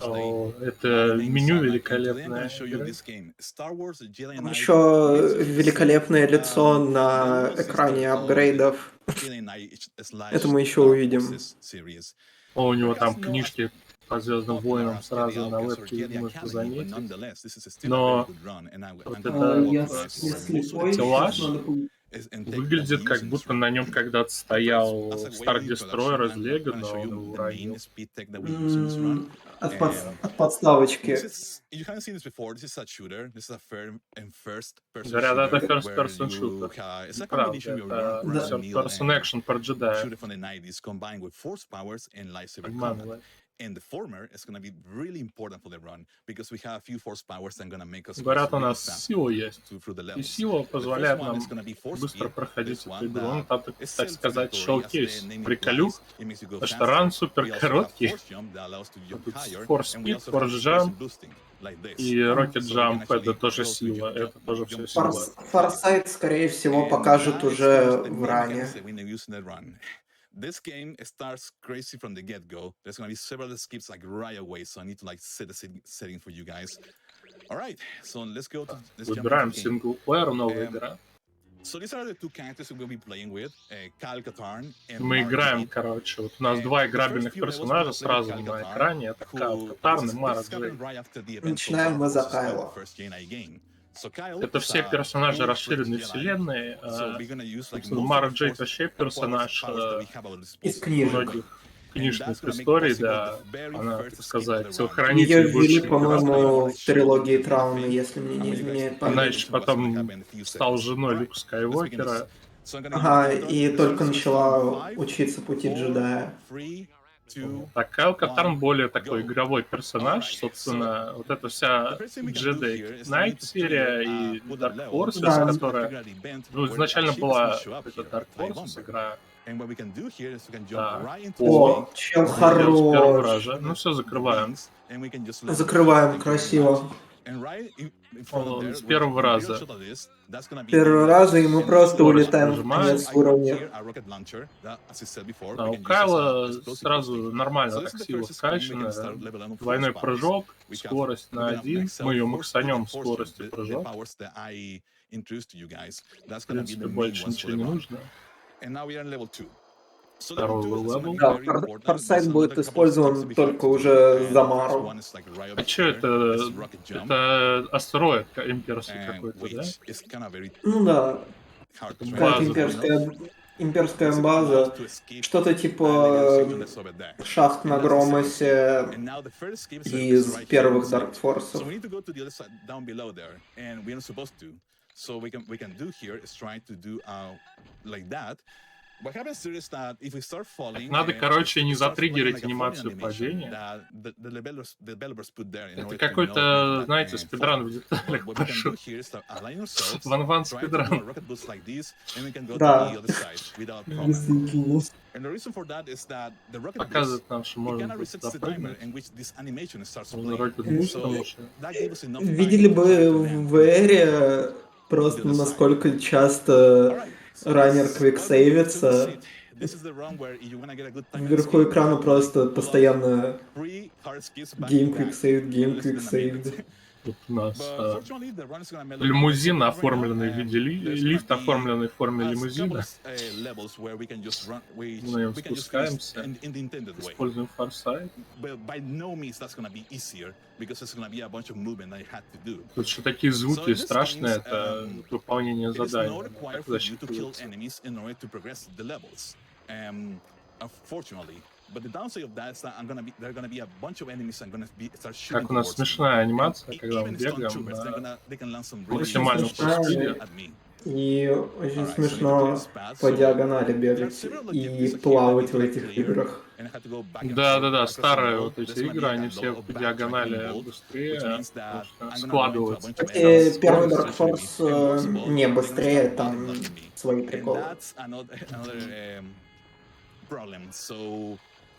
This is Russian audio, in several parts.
О, это меню великолепное. Там еще великолепное лицо на экране апгрейдов. Это мы еще увидим. О, у него там книжки по Звездным войнам сразу на вебке можно заметить. Но вот это Я слепой, стеллаж сейчас надо... выглядит, как будто на нем когда-то стоял Star Destroyer из Лего, но он его уронил. От подставочки. Говорят, это first person shooter. Правда, это third person action про джедая. Обманывает. Говорят, у нас сила есть. И сила позволяет нам быстро проходить эту игру. Ну, там, так сказать, шоу-кейс приколюх. Потому что ран супер короткий. Тут Force Speed, Force Jump и Rocket Jump — это тоже сила. Это тоже все сила. Форсайт, скорее всего, покажет уже в ране. This game starts crazy from the get-go. There's going to be several skips like right away, so I need to like set the setting for you guys. All right, so let's go to... Выбираем синглплеер, новая игра. So these are the two characters we're going to be playing with, Kyle Katarn and Мы играем, короче, вот у нас два играбельных персонажа сразу на экране. Это Кайл Катарн и Мара Джей. Начинаем мы за Кайла. Это все персонажи расширенной вселенной. Мара Джейд вообще персонаж из книжек. Многих книжных историй, да. Она, так сказать, телохранитель. Ее ввели, по-моему, в трилогии Трауны, если мне не изменяет память. Она еще потом стала женой Люка Скайуокера. Ага, и только начала учиться пути джедая. Так, Кайл Катарн более такой игровой персонаж, собственно, вот эта вся Jedi Knight серия и Dark Forces, Да. которая, ну, изначально была это Dark Forces игра. Да. О, чел хорош. Ну все, закрываем. Закрываем красиво. С первого раза. Первый раз, и мы просто улетаем в конец уровня. А у Кайла сразу нормально так сила вкачана. Двойной прыжок, скорость на 1. Мы ее максанем скорость и прыжок. В принципе, больше ничего не нужно. Второй левел. Да, форсайт будет использован только уже за Мару. А что это? Это астероид имперский какой-то, да? Ну да, какая-то имперская база. Что-то типа шахт на Громосе из первых Dark Force. Надо, короче, не затриггерить анимацию падения. Это какой-то, знаете, спидран в деталях пошел. Ван спидран. Да, действительно. Показывает нам, что можно запрыгнуть. Можно Rocket Boost еще. Видели бы в VR просто насколько часто раннер квиксейвится. Вверху экрана просто постоянно гейм квиксейвд. Тут у нас лимузин, оформленный в виде лифт, оформленный в форме лимузина. Мы на нем спускаемся, используем форсайт. Тут еще такие звуки страшные, это выполнение задания. Так засчитывается. Как у нас смешная анимация, когда мы бегаем на максимальном скорости. И очень смешно по диагонали бегать и плавать в этих играх. Да, старые вот эти игры, они все по диагонали быстрее складываются. Первый Dark Force не быстрее, там свои приколы.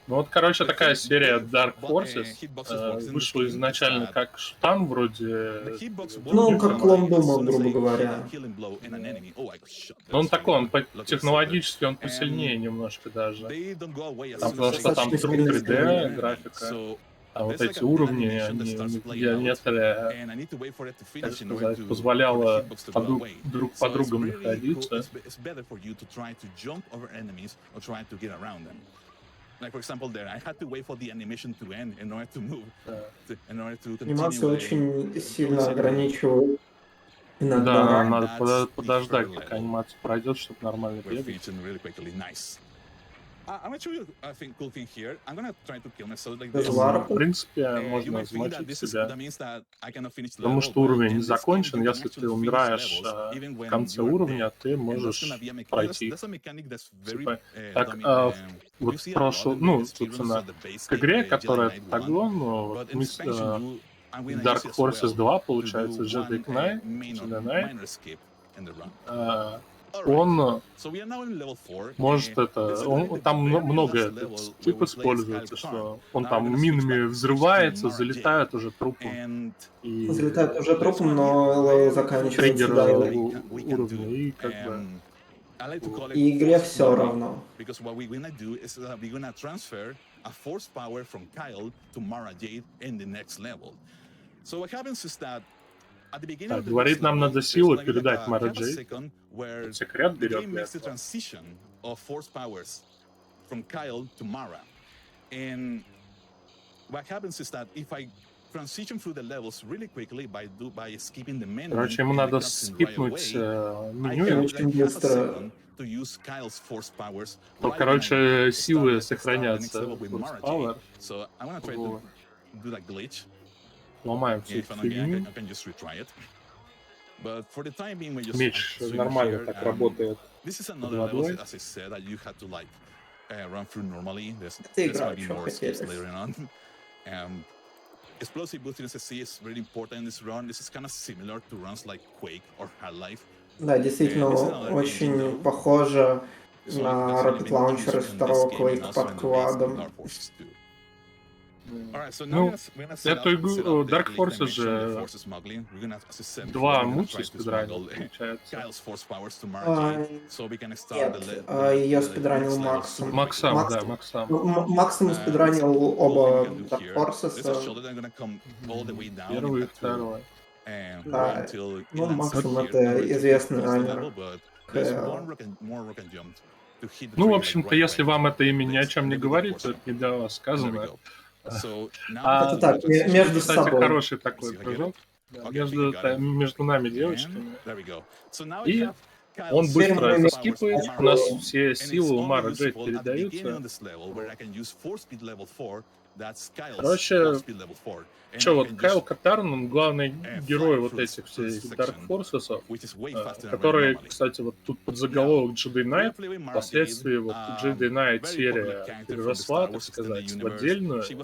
Ну вот, короче, такая серия Dark Forces вышла изначально как штан вроде... Ну, как клон Ньютона. Дума, грубо говоря. Но он такой, он технологически он посильнее немножко даже. Там, потому что там Достаточно сильный 3D графика, а вот эти уровни, они некоторые, так сказать, позволяло друг по другом находиться. Like for example, there I had to wait for the animation to end in order to move, in order to Анимации continue. очень сильно ограничивают Да, иногда. надо подождать, пока анимация пройдет, чтобы нормально We're бегать. finishing really quickly. Nice. I'm gonna show you a cool thing here. I'm gonna try to kill myself like Без this. В варпа. принципе, You можно might think that замочить this is себя, that means that I cannot finish the потому level. что Well, уровень in не this game, закончен. you can Если actually ты finish умираешь levels even в when конце you are уровня, dead. ты And that's можешь gonna be a mechanic. пройти. That's a mechanic that's very Типа, так, dominant. вот You в see a lot прошлом, in ну, the speedruns собственно, of the base к игре, game, которая Jedi Knight 1, Таглон, вот but in мы expansion I'm gonna use Dark it as Forces well 2, to do получается, Jedi one Knight, Jedi Knight, minor skip in the run. он So we are now in level 4. может This это, is gonna be the там very много last этот level where тип we play используется, Skylar что Karn. он Now we're там gonna минами switch to взрывается, Mara залетает Jade. уже трупом, And и Взлетает уже there's трупом, gonna be но very заканчивается триггер дайлом. we can уровня, do. и как бы... I like to call it И игре force все swapping, равно. because what we're gonna do is we're gonna transfer a force power from Kyle to Mara Jade in the next level. So what happens is that at the beginning Так, of the говорит, next нам level, надо there's силу gonna be like передать Мара kind of a Джейд. second where Секрет the берет game для makes the этого. transition of force powers from Kyle to Mara. And what happens is that if I transition through the levels really quickly by skipping the menu, Короче, ему and the надо cutscene right скипнуть away, I меню, have Очень like half a быстро. second to use Kyle's force powers то, right when I короче, start силы the next сохранятся level with Force Mara Jade. Power. So I'm gonna try Вот. to do that glitch. Ломаем всю If эту I'm again, фигню. I can just retry it. But for the time being, we just Меч swing нормально here. так работает. This is под another level, водой. as I said, that you had to like run through normally. There's игра, gonna be чё more skips хотелось. later on. Explosive boosting SSC is really important in this run. This is kind of similar to runs like Quake or Half-Life. Да, действительно, очень похоже на Rocket Launcher из второго Quake под квадом. Ну, эту игру Dark Forces же 2 Мучи спидранил, получается. Нет, ее спидранил Максом. Максам, да, Максам. Максим спидранил оба Dark Forces. Первый и второй. Да, ну Максим это известный раннер. Ну, в общем-то, если вам это имя ни о чем не говорит, то это не для вас сказано. Это так, между Кстати, собой. хороший такой прыжок. Между нами девочками. И он быстро скипает, у нас все силы у Мара Джейд передаются. Короче, что вот Кайл Катарн, он главный герой вот этих всех Dark Forces, который, кстати, вот тут под заголовок Jedi Knight, впоследствии вот Jedi Knight серия переросла, так сказать, в отдельную, и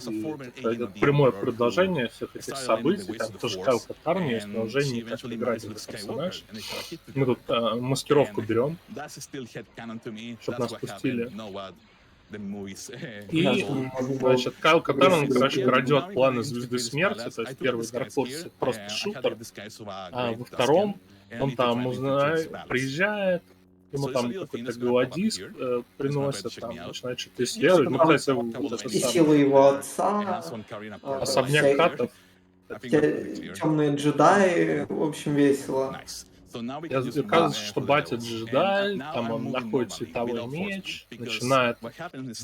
это прямое продолжение всех этих событий, там тоже Кайл Катарн есть, но уже не как игрательный персонаж. Мы тут маскировку берем, чтобы нас пустили. И, значит, Кайл Катарн, короче, крадет планы Звезды Смерти, то есть первый Dark Force просто шутер, а во втором он там узнает, приезжает, ему там какой-то голодиск приносят, там начинает что-то исследовать, ну, кстати, вот это И силы его отца, особняк Хатов. темные джедаи, в общем, весело. Оказывается, что батя джедай, там он находит световой меч, начинает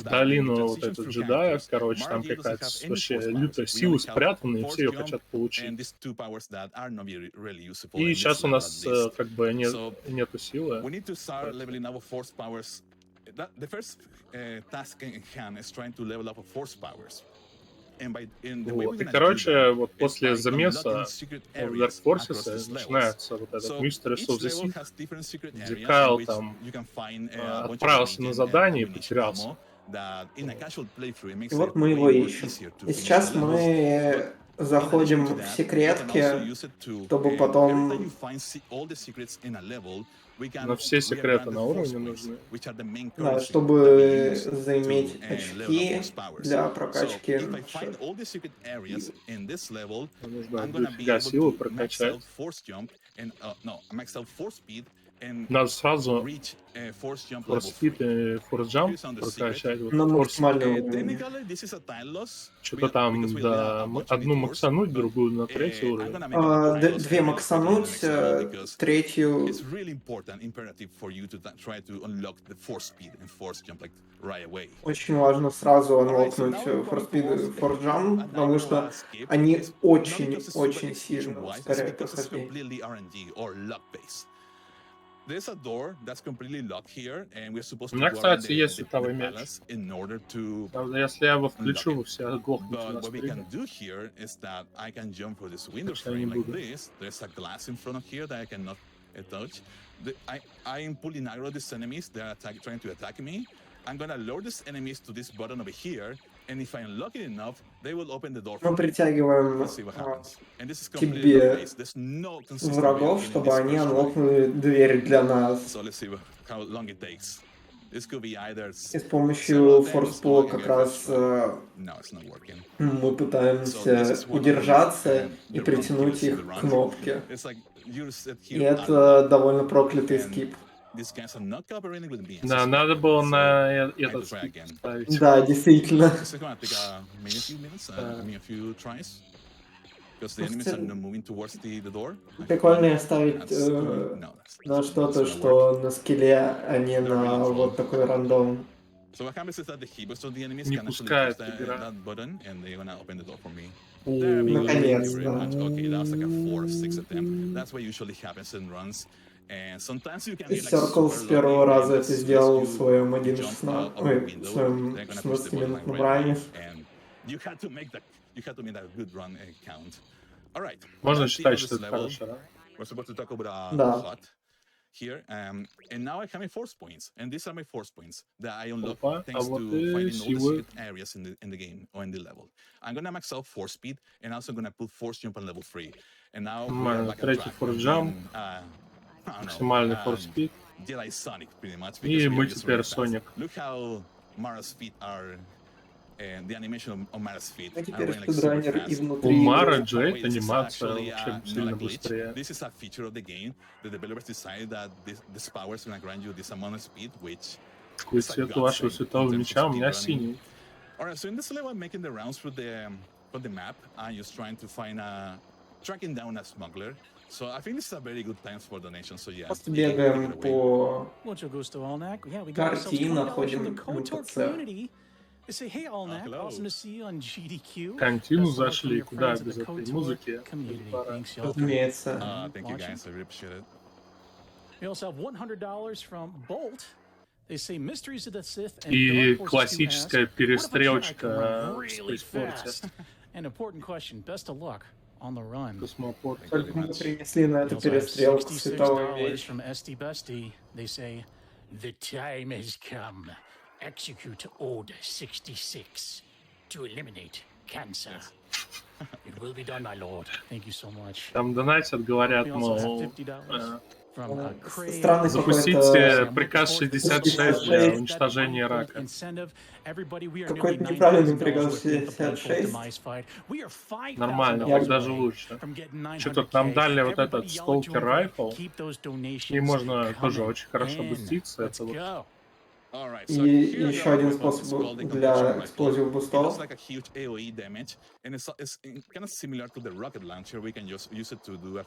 долину вот эту джедаев, короче, там какая-то вообще лютая сила спрятана, и все ее хотят получить. И сейчас у нас как бы нету силы. Вот. И, короче, вот после замеса в Dark Forces начинается вот этот Mysteries of the Sith, где Кайл там отправился на задание и потерялся. И вот мы его ищем. И сейчас мы заходим в секретки, чтобы потом... Но все секреты на уровне нужны. Да, чтобы заиметь очки для прокачки. Нужно дофига силы прокачать. Надо сразу форс-спид и форс-джамп прокачать. Вот На максимальный уровень. что-то там, да, одну максануть, другую на третий уровень. Две максануть, третью... Очень важно сразу анлокнуть форспид и форджам, потому что они очень-очень сильно ускоряют прохождение. There's a door that's completely locked here, and we're supposed У to меня, guard кстати, the, есть the световой меч. palace in order to Правда, если я его включу, unlock вы it. все глохнете But на what we стриме. can do here is that I can jump through this window Так я не frame like буду. this. There's a glass in front of here that I cannot touch. I am pulling aggro these enemies. They're trying to attack me. I'm gonna lure these enemies to this button over here, and if I unlock it enough, they will open the door for Мы me. притягиваем Let's see what happens. And this is к completely тебе lock-based. There's no consistent врагов, reality in чтобы this они first try. анлокнули дверь для нас. So let's see how long it takes. This could be either И с помощью форспула как раз no, it's not working. мы пытаемся удержаться и притянуть их к кнопке. И это довольно проклятый скип. Да, надо было на этот скип ставить. Да, действительно. Прикольно оставить на что-то, что на скилле, а не на вот такой рандом. Не пускает игра. Наконец-то. И Circle с первого раза это сделал в своем 1.16, ой, в своем 16-минутном ране. Можно считать, что это хороший ран. Да. Here, and now I have my force points, and these are my force points that I unlock Опа, thanks вот to и finding all the силы. secret areas in the game or in the level. I'm gonna max out force speed, and also gonna put force jump on level 3. And now Нормально, третий форс-джамп, максимальный форс-спид. Jedi Sonic, pretty much. И мы теперь Соник. Look how Mara's feet are. And the animation on Mara's feet. А теперь спидранер и У внутри Мара игры. Джейд анимация вообще сильно быстрее. This is a feature of the game. The developers decided that this power is going to grant you this amount of speed, which. Какой цвет вашего светового меча? У меня синий. Alright, so in this level, I'm making the rounds through the map. I'm just trying to find tracking down a smuggler. So I think this is a very good time for donation. So yeah. Просто бегаем по карте карте и находим НПЦ. They say, hey, Alnak, awesome to see you on GDQ. Кантину зашли, куда без этой музыки. Разумеется. Thank you guys, I really appreciate it. We also have $100 from Bolt. They say Mysteries of the Sith and И Dark Forces классическая 2 has. перестрелочка What if I try to run в really спорте. fast? An important question. Best of luck on the run. Космопорт. Только мы принесли на We эту also have перестрелку световой $66 меч. from SD Bestie. They say, the time has come. Execute Order 66 to eliminate cancer. It will be done, my lord. Thank you so much. Там донатят, говорят, We also have мол, $50 from Craig. Странный запустите какой-то... приказ 66 для уничтожения рака. Какой-то неправильный приказ 66. Нормально, так даже лучше. Что-то нам дали вот этот Stalker Rifle, и можно тоже очень хорошо буститься. Это вот. И еще один способ для эксплозив бустов.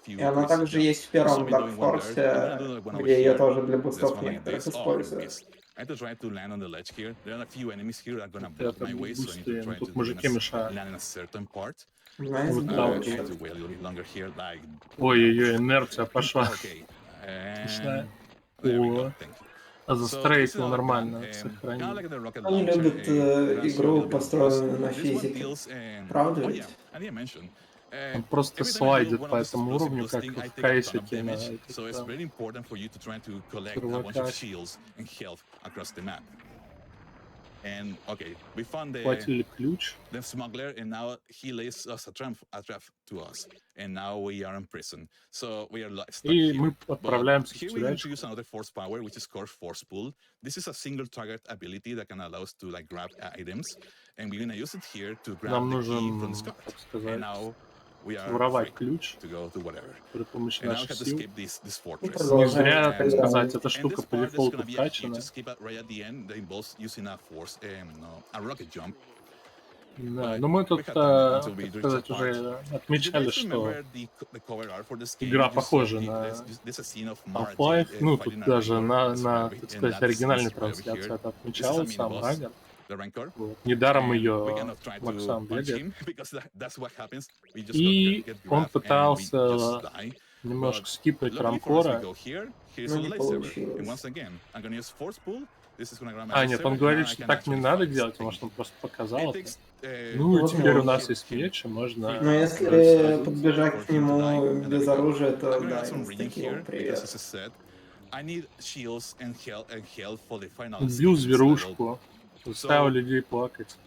И она также есть в первом Dark Force, где ее тоже для бустов некоторых использую. I have to try to land on the ledge here. There are a few enemies here that are gonna block my way, so I need to try Тут to мужики мешают. land in a certain part. Знаете, Вот I там have да, to wait a little bit longer here, like. Ой-ой-ой, инерция пошла. Okay. Смешная. There we О, go. Thank you. а застрейфил нормально, Kinda сохранил. like the rocket Они launcher, любят игру, построенную на физике. Правда ведь? I didn't mention. Он просто слайдит по этому уровню, как в кейсике на So it's very important for you to try to collect a bunch of shields and health across the map. And okay, we found Хватили ключ. the smuggler, and now he lays us a trap to us, and now we are in prison. So we are stuck И here. мы But отправляемся в here we тюрячку. introduce another force power, which is called force pull. This is a single target ability that can allow us to like grab items, and we're gonna use it here to grab Нам the key from нужен, the cart. так And сказать, now we are воровать free ключ to go to whatever. при помощи And now we наших have to сил. escape this fortress. Не Продолжаем зря, так играть. сказать, эта And штука this по part is дефолту gonna be a huge вкачана. escape right at the end that involves using a force, a rocket jump. Да, но мы тут, так сказать, уже отмечали, что игра похожа на Half-Life. Ну, тут даже на, так сказать, оригинальной трансляции это отмечалось, сам Райнер. Вот. Недаром ее Максан бегает. И он пытался немножко скипнуть Рамкора. Но не получилось. А, нет, он говорит, что так не надо делать, может, он просто показал это. Ну, и теперь у нас есть меч, и можно... Но если подбежать к нему без оружия, то да, инстакил, привет. Убил зверушку, заставил людей плакать.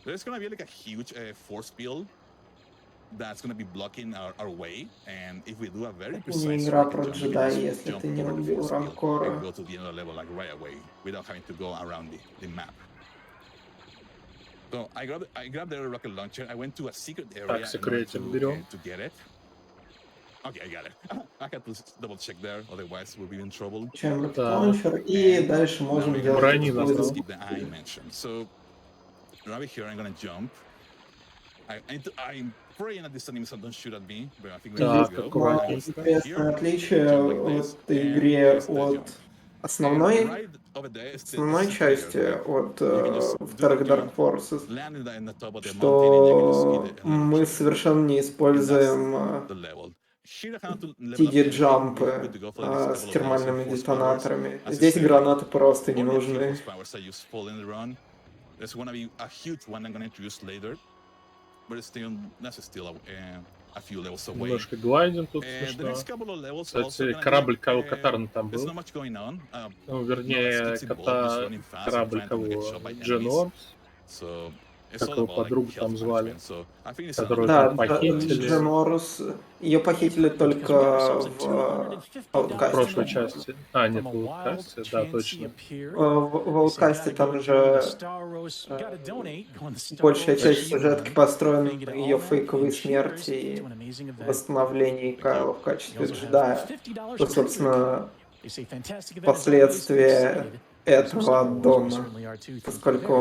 That's going to be blocking our way, and if we do a very Не precise игра rocket про jump, we can джедая, just если jump ты не over the убил force field Рамкора. and go to the end of the level like right away without having to go around the map. So I grabbed the rocket launcher. I went to a secret area Так, секретик берем. to get it. Okay, I got it. I had to double check there, otherwise we'll be in trouble. Чем rocket launcher, и дальше можем делать Брони эту достал. пользу. Skip the I mentioned. So right here, I'm gonna jump. I'm praying that these enemies don't shoot at me, but I think we're Так, good to go. аккуратненько. Интересное отличие в этой игре от основной части, от вторых Dark Forces, что мы совершенно не используем TD-джампы с термальными детонаторами. Здесь гранаты просто не нужны. There's gonna be a huge one I'm gonna introduce later, but it's still a few levels away. Немножко глайдим тут The смешно. next couple of levels Кстати, корабль кого Катарна там there's был. not much going on. Ну, вернее, корабль кого? Дженор, как его подругу там звали, которую там похитили. Дженорус. Ее похитили только в В Ауткасте. прошлой части. А, нет, в Ауткасте, да, точно. В Ауткасте там же большая часть сюжетки построена на ее фейковой смерти и восстановлении Кайла в качестве джедая. Что, собственно, последствия этого аддона, поскольку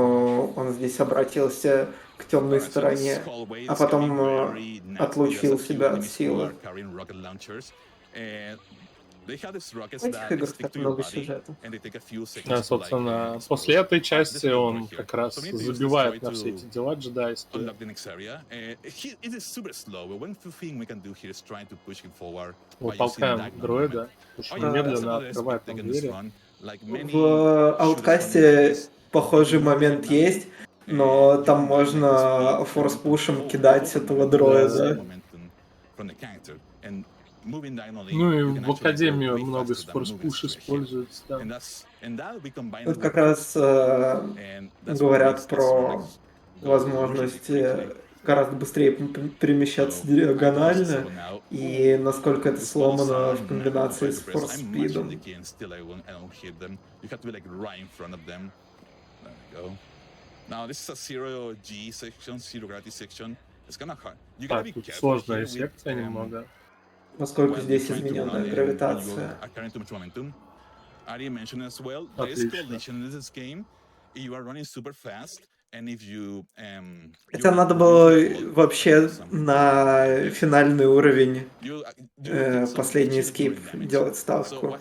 он здесь обратился к темной стороне, а потом отлучил себя от силы. В этих играх так много сюжета. А, собственно, после этой части он как раз забивает на все эти дела джедайские. Вот толкаем дроида, потому что он медленно открывает там двери. В Ауткасте похожий момент есть, но там можно форс-пушем кидать этого дроида. Ну и в Академию много форс-пуш используется, да. Тут как раз говорят про возможность гораздо быстрее перемещаться диагонально и насколько это сломано в комбинации с форс-спидом. Так, тут сложная секция немного. Поскольку здесь измененная гравитация. Хотя надо было вообще на финальный уровень последний скип делать ставку.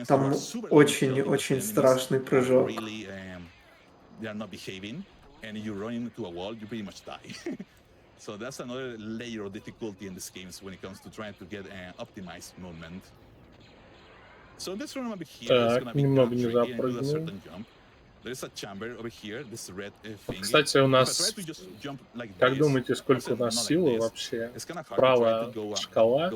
Там очень-очень страшный прыжок. So that's another layer of difficulty in this games when it comes to trying to get an optimized movement. So this room over here is going to be country and do a certain jump. There's a chamber over here, this red thingy. Кстати, у нас, как думаете, сколько у нас силы вообще? Правая шкала.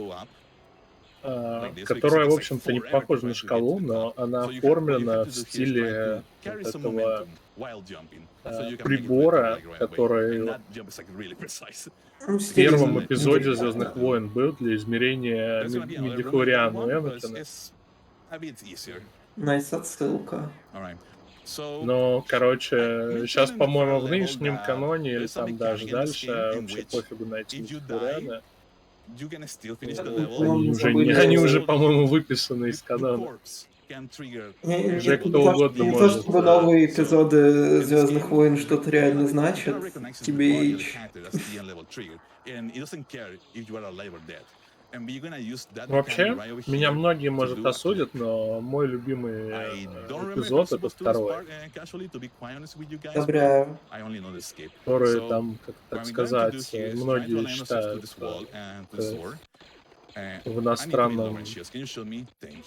которая, в общем-то, не похожа на шкалу, но она оформлена в стиле вот этого прибора, который в первом эпизоде «Звездных войн» был для измерения мидихлориана у Энакина. Найс отсылка. Но, короче, сейчас, по-моему, в нынешнем каноне или там даже дальше вообще пофигу на эти мидихлорианы. Они уже, по-моему, выписаны из канона. Уже кто угодно не может. то, чтобы новые эпизоды Звездных войн что-то реально значат. TBH. Вообще, меня многие, может, осудят, но мой любимый эпизод — это второй. Одобряю. Который там, как так сказать, многие считают в иностранном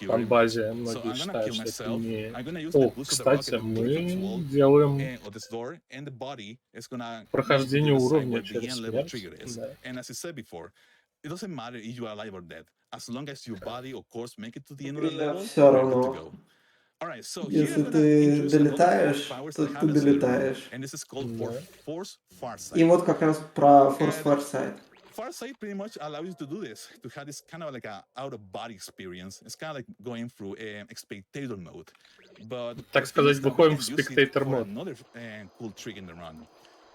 фанбазе, многие считают, что это не... О, кстати, мы делаем прохождение уровня через смерть. Да. It doesn't matter if you are alive or dead, as long as your body, of course, make it to the end of the level. Все равно. Если ты долетаешь, то ты долетаешь. И вот как раз про Force Farsight. Farsight pretty much allows you to do this, to have this kind of like a out-of-body experience. It's kind of like going through a spectator mode. But так сказать, выходим в spectator mode. Another cool trick in the run.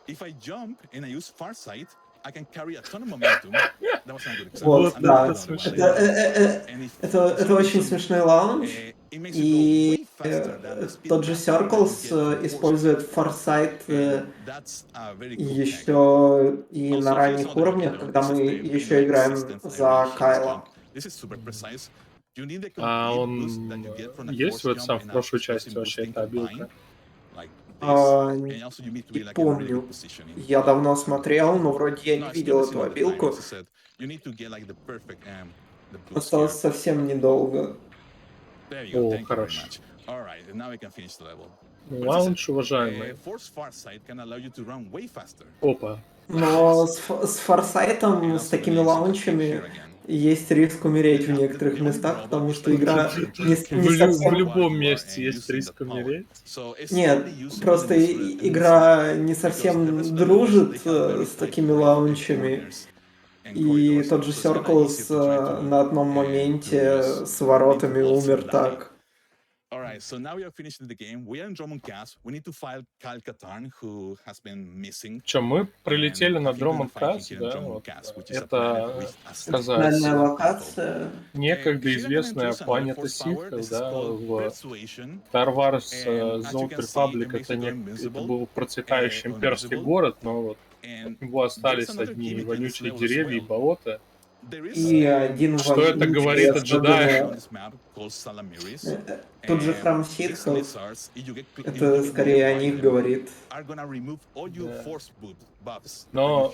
If I jump and I use Farsight, I can carry a ton of momentum. That was not good. Вот, да. Это очень смешной лаунж. И тот же Circles использует Farsight еще и на ранних уровнях, когда мы еще играем за Кайла. А он есть вот сам в прошлой части вообще эта обилка? Не помню. Я давно смотрел, но вроде я не видел эту обилку. Осталось совсем недолго. О, хорошо. Лаунж, уважаемый. Опа. Но с форсайтом, с такими лаунчами есть риск умереть в некоторых местах, потому что игра не совсем... В любом месте есть риск умереть? Нет, просто игра не совсем дружит с такими лаунчами. И тот же Circles на одном моменте с воротами умер так. Alright, so now we are finished the game. We are in Drummond Cast. We need to file Kyle Katarn, who has been missing. Что, мы прилетели на Drummond Cast, да? Вот. Это, сказать, некогда известная планета ситхов, да? В Star Wars The Old Republic это был процветающий имперский город, но вот от него остались одни вонючие деревья и болота. И один что это говорит о джедаях? Тот же храм ситхов, это скорее о них говорит. Да. Но,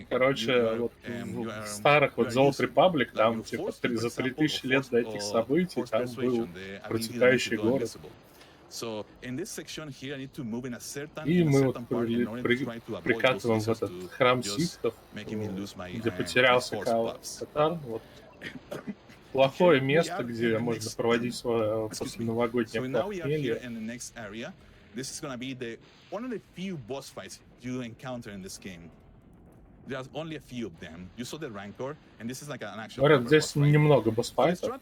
короче, вот в старых вот The Old Republic, там типа за 3000 лет до этих событий там был процветающий город. И мы вот прикатываем в этот храм ситхов, где потерялся Кайл Катар. Вот. Плохое место, где можно проводить свое посленовогоднее похмелье. Говорят, здесь немного босс-файтов. В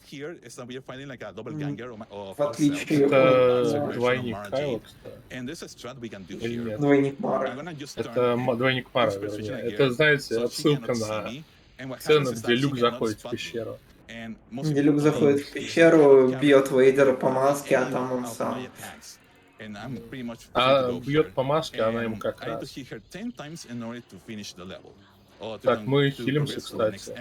отличие это двойник Кайла, кстати. Или нет? Двойник Мара. Это двойник Мара, вернее. Это, знаете, отсылка на сцену, где Люк заходит в пещеру. Где Люк заходит в пещеру, бьет Вейдера по маске, а там он сам. А бьет по маске, она ему как раз. Так, мы хилимся, кстати.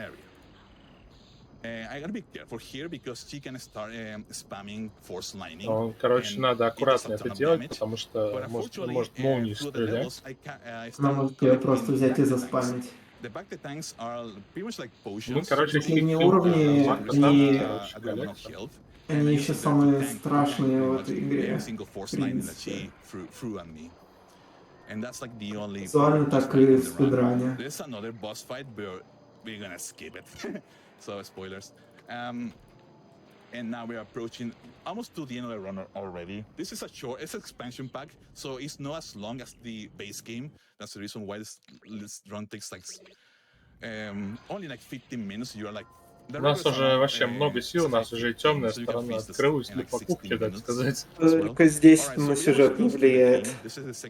Короче, надо аккуратно это делать, потому что может молнии стрелять. Нам просто взять и заспамить. Ну, короче, последние уровни, они еще самые страшные в этой игре, в принципе. Визуально так и в спидране. And now we're approaching almost to the end of the run already. This is it's an expansion pack, so it's not as long as the base game. That's the reason why this run takes like only like 15 minutes. You are like У нас уже вообще много сил, у нас уже и темная сторона открылась для покупки, так сказать. Только здесь на сюжет не влияет.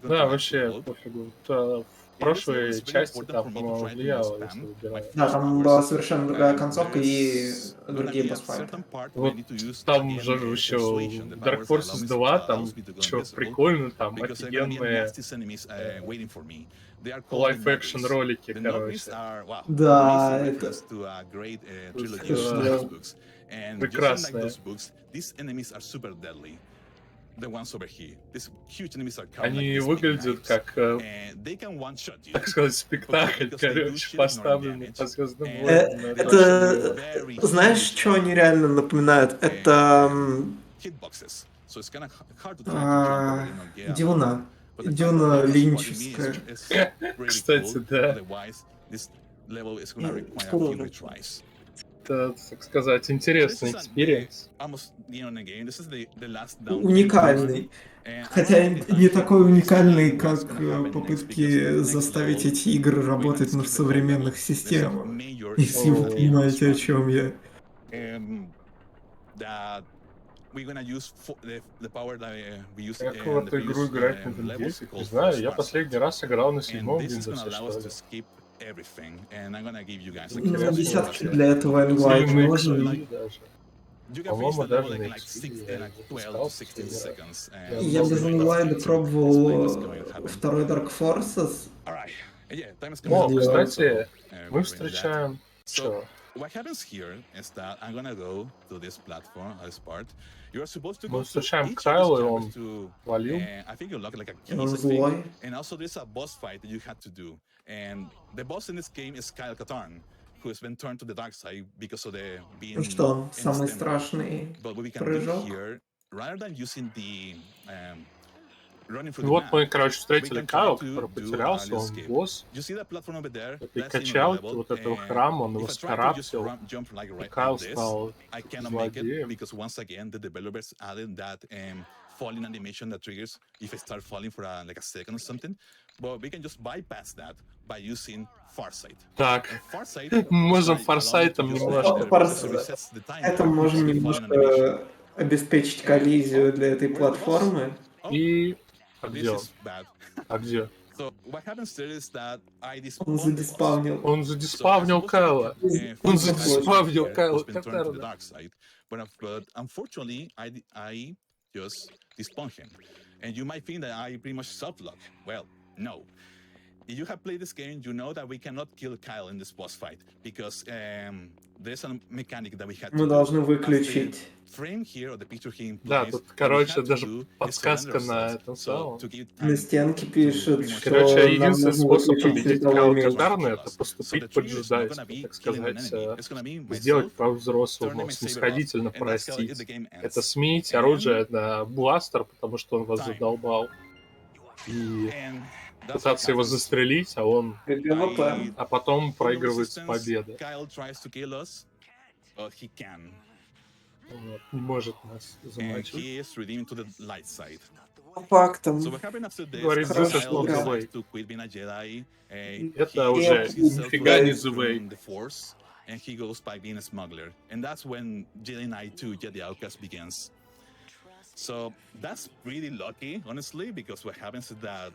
Да, вообще пофигу. В прошлой части там, по-моему, влияло, если выбирать. Да, там была совершенно другая концовка и другие босс-файты. Вот там же еще Dark Forces 2, там что прикольно, там офигенные лайф-экшн ролики, короче. Да, это прекрасные. Они выглядят как, так сказать, спектакль, короче, поставленный по Звездным войнам. это, знаешь, что они реально напоминают? Это Дюна. Дюна линчевская. Кстати, да. Это, так сказать, интересный экспириенс. Уникальный. Хотя не такой уникальный, как попытки заставить эти игры работать на современных системах. Если вы понимаете, о чем я. Как в эту игру играть на Windows 10? Не знаю, я последний раз играл на 7-м Windows, что ли. На десятке для этого Enlight можно. По-моему, даже на XP я без Enlight пробовал второй Dark Forces. О, кстати, мы встречаем... Что? Мы встречаем Кайла, и он валил. Он злой. И что он? Самый страшный прыжок? Вот мы, короче, встретили Кайла, который потерялся, он босс. И качал вот этого храма, он его скараптил, и Кайл стал злодеем. Falling animation that triggers if I start falling for like a second or something, but we can just bypass that by using Farsight. Так, можем Фарсайтом немножко. Это можем немножко обеспечить коллизию для этой платформы. И... А где он? А где? Он задиспавнил. Он задиспавнил Кайла. Он задиспавнил Кайла Катарна. But unfortunately, I just despawn him. And you might think that I pretty much self-lock. Well, no. If you have played this game, you know that we cannot kill Kyle in this boss fight because there's a mechanic that we had to Мы должны выключить. Да, тут, короче, даже подсказка на этом самом. На стенке пишет, что короче, единственный способ победить Кайла Катарна — это поступить по-джедайски, так сказать, сделать по-взрослому, снисходительно простить. Это сменить оружие на бластер, потому что он вас задолбал. И пытаться его застрелить, а он... А потом проигрывается победа. Вот, не может нас замочить. Фактом. Говорит, this is not the way. Это уже нифига не the way. And he goes by being a smuggler. And that's when Jedi Knight 2, Jedi Outcast begins. So that's really lucky, honestly, because what happens is that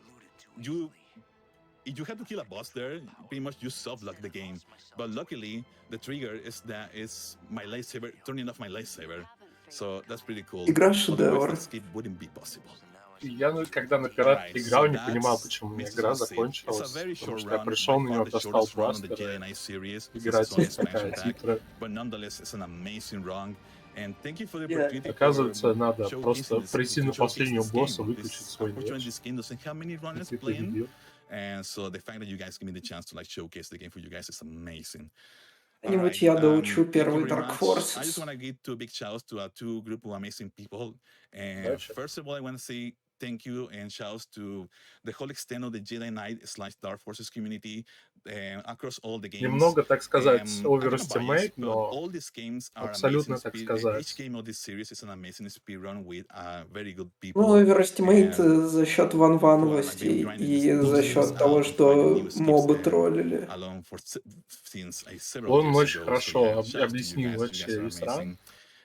if you have to kill a boss there, pretty much you self-lock the game. But luckily, the trigger is my lightsaber, turning off my lightsaber. So that's pretty cool. Игра шедевр. Skip wouldn't be possible. Я, когда на пират играл, не понимал, почему у меня игра закончилась. Потому что я пришел на него, достал бластер, играть такая титра. Оказывается, надо просто прийти на последнего босса, выключить свой меч. И ты победил. And so the fact that you guys give me the chance to like showcase the game for you guys is amazing. Когда-нибудь я доучу первый Dark Forces. I just want to give two big shouts to two group of amazing people. And first of all, I want to say thank you and shouts to the whole extent of the Jedi Knight/Dark Forces community across all the games. Немного, так сказать, I'm gonna overestimate, bias, but но all these games are абсолютно, amazing. так Each сказать. game of this series is an amazing speedrun with very good Ну, people. Overestimate And за счет who are like ванвановостей been grinding и those за games счет того, out to find the что new skips мобы and троллили. along for since several Он years очень ago. So хорошо yeah, shouts to you объяснил guys. You guys вообще are весь ран. amazing.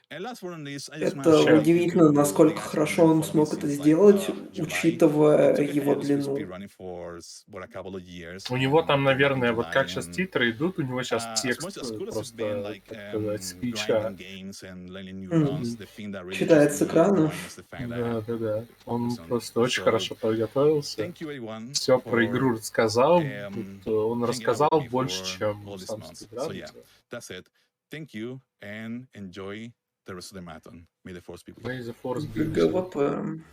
And last but not least, I just want to Это say thank удивительно, you to the насколько guys who've хорошо been он following me смог это since like сделать, July. учитывая Took a его hiatus with длину. speedrunning for a couple of years. У него там, Came back in наверное, вот July, как сейчас and титры идут, у него сейчас as текст much as good as it's been просто, like так сказать, спича. grinding games and learning new runs, the thing that really Читает keeps с me экрана. going is the fact Да, that да, да. Он focus on. просто очень So хорошо подготовился. thank you everyone Все про игру for рассказал. Он hanging out рассказал with me больше, for чем all these сам months. So спидран. yeah, that's it. Thank you and enjoy the rest of the marathon. May the force be with you. May the Force be with you. ГВП.